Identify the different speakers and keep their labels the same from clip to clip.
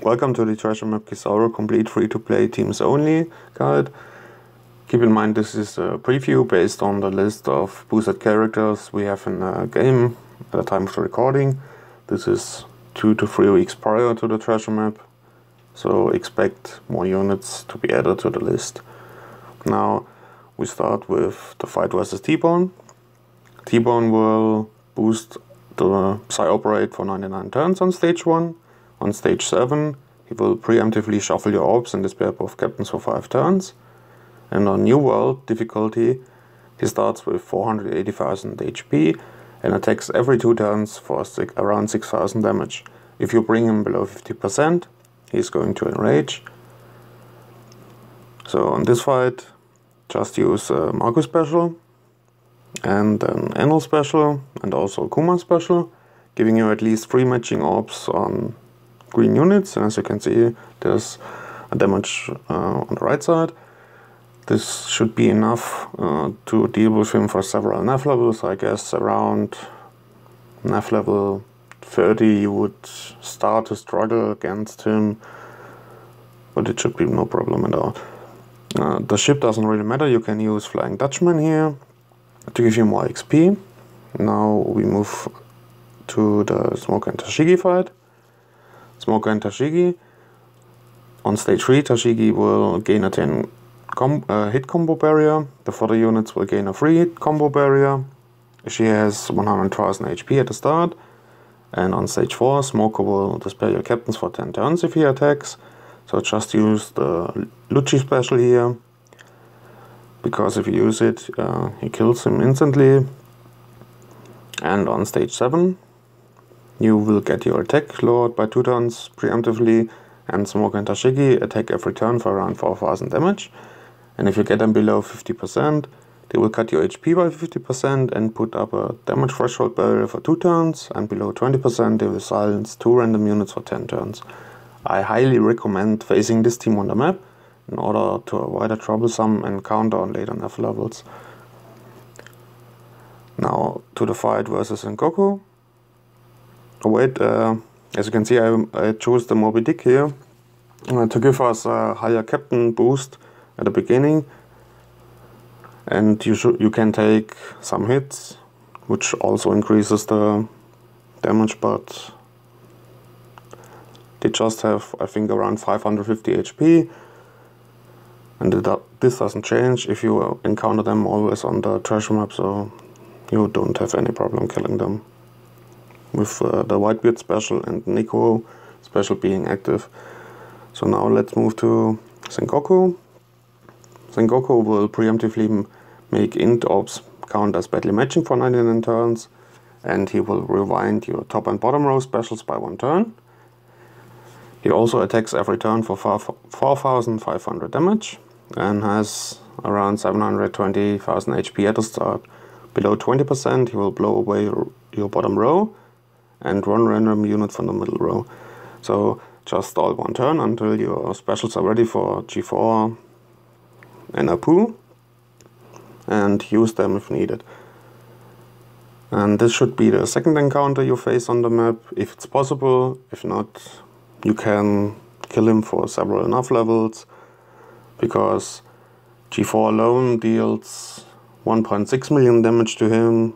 Speaker 1: Welcome to the Treasure Map Kizaru complete free-to-play teams only guide. Keep in mind this is a preview based on the list of boosted characters we have in the game at the time of the recording. This is 2 to 3 weeks prior to the treasure map, so expect more units to be added to the list. Now we start with the fight versus T-Bone. T-Bone will boost the Psy Operate for 99 turns on stage 1. On stage 7, he will preemptively shuffle your orbs and display both captains for 5 turns. And on New World difficulty, he starts with 480,000 HP and attacks every 2 turns for around 6,000 damage. If you bring him below 50%, he's going to enrage. So on this fight, just use a Marco special and an Enel special and also a Kuma special, giving you at least 3 matching orbs on green units, and as you can see there's a damage on the right side. This should be enough to deal with him for several NAF levels. I guess around NAF level 30 you would start to struggle against him, but it should be no problem at all. The ship doesn't really matter, you can use Flying Dutchman here to give you more XP. Now we move to the Sengoku and Tashigi fight. Sengoku and Tashigi. On stage 3, Tashigi will gain a 10 hit combo barrier. The further units will gain a 3 hit combo barrier. She has 100,000 HP at the start. And on stage 4, Sengoku will display your captains for 10 turns if he attacks. So just use the Lucci special here, because if you use it, he kills him instantly. And on stage 7, you will get your attack lowered by 2 turns preemptively, and Sengoku and Tashigi attack every turn for around 4,000 damage. And if you get them below 50%, they will cut your HP by 50% and put up a damage threshold barrier for 2 turns, and below 20% they will silence 2 random units for 10 turns. I highly recommend facing this team on the map in order to avoid a troublesome encounter on later NAF levels. Now to the fight versus Sengoku. Oh wait, as you can see I chose the Moby Dick here to give us a higher captain boost at the beginning, and you can take some hits which also increases the damage, but they just have, I think, around 550 HP, and this doesn't change if you encounter them always on the treasure map, so you don't have any problem killing them with the Whitebeard special and Neko special being active. So now let's move to Sengoku. Sengoku will preemptively make int orbs count as badly matching for 99 turns, and he will rewind your top and bottom row specials by 1 turn. He also attacks every turn for 4,500 damage and has around 720,000 HP at the start. Below 20% he will blow away your bottom row and 1 random unit from the middle row. So just stall 1 turn until your specials are ready for G4 and Apoo, and use them if needed. And this should be the second encounter you face on the map, if it's possible. If not, you can kill him for several enough levels, because G4 alone deals 1.6 million damage to him.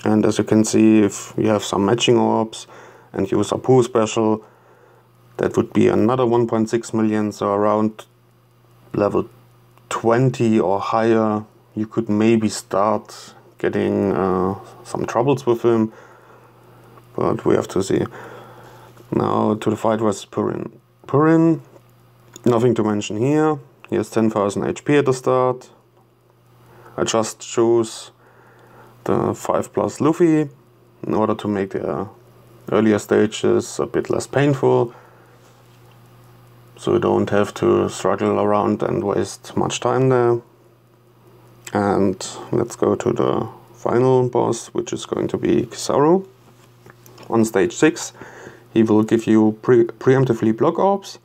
Speaker 1: And as you can see, if you have some matching orbs and use Apoo special, that would be another 1.6 million, so around level 20 or higher you could maybe start getting some troubles with him, but we have to see. Now to the fight versus PurinPurin. Nothing to mention here. He has 10,000 HP at the start. I just chose the 5+ Luffy in order to make the earlier stages a bit less painful, so you don't have to struggle around and waste much time there. And let's go to the final boss, which is going to be Kizaru. On stage 6 he will give you preemptively block orbs,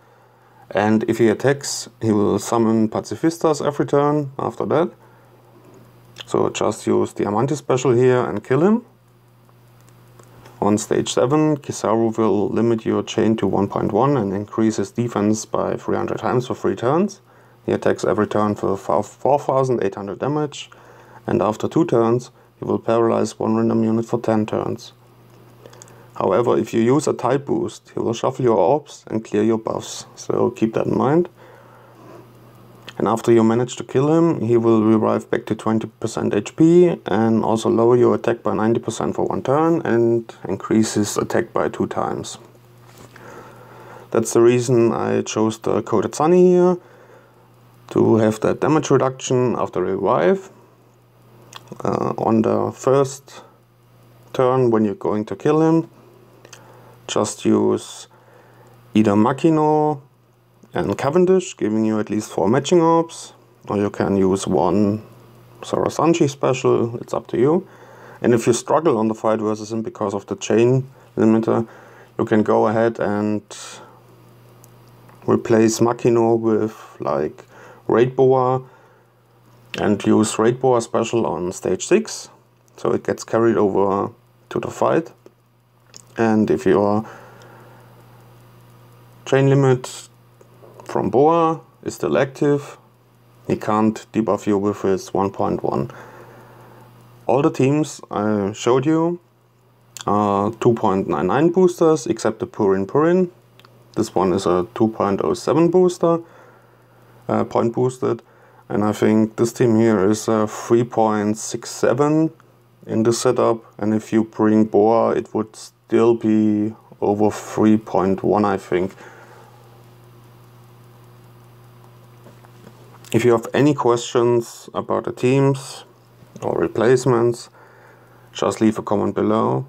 Speaker 1: and if he attacks he will summon pacifistas every turn after that. So just use Diamante special here and kill him. On stage 7, Kizaru will limit your chain to 1.1 and increase his defense by 300 times for 3 turns. He attacks every turn for 4,800 damage, and after 2 turns, he will paralyze 1 random unit for 10 turns. However, if you use a type boost, he will shuffle your orbs and clear your buffs, so keep that in mind. And after you manage to kill him, he will revive back to 20% HP and also lower your attack by 90% for 1 turn and increase his attack by 2 times. That's the reason I chose the Coated Sunny here, to have that damage reduction after revive. On the first turn when you're going to kill him, just use either Makino and Cavendish, giving you at least 4 matching orbs, or you can use one Sarasanji special, it's up to you. And if you struggle on the fight versus him because of the chain limiter, you can go ahead and replace Makino with like Raid Boa and use Raid Boa special on stage 6, so it gets carried over to the fight. And if your chain limit from Boa is still active, he can't debuff you with his 1.1. All the teams I showed you are 2.99 boosters except the PurinPurin. This one is a 2.07 booster, point boosted, and I think this team here is a 3.67 in the setup, and if you bring Boa it would still be over 3.1 I think. If you have any questions about the teams or replacements, just leave a comment below.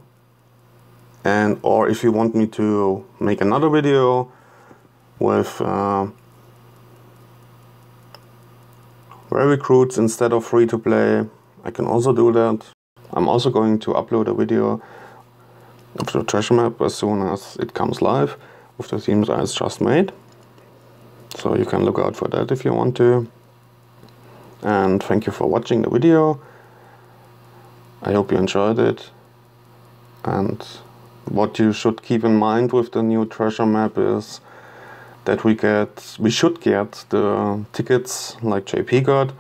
Speaker 1: And or if you want me to make another video with rare recruits instead of free to play, I can also do that. I'm also going to upload a video of the treasure map as soon as it comes live with the teams I just made. So you can look out for that if you want to. And thank you for watching the video. I hope you enjoyed it. And what you should keep in mind with the new treasure map is that we should get the tickets like JP got,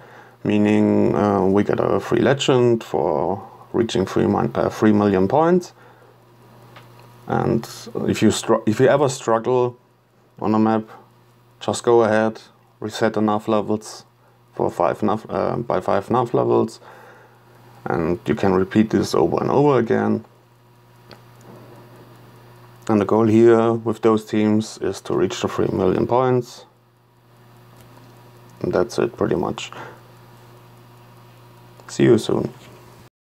Speaker 1: meaning we get a free legend for reaching 3 million points. And if you ever struggle on a map, just go ahead, reset enough levels for 5 enough levels, and you can repeat this over and over again. And the goal here with those teams is to reach the 3 million points. And that's it pretty much. See you soon.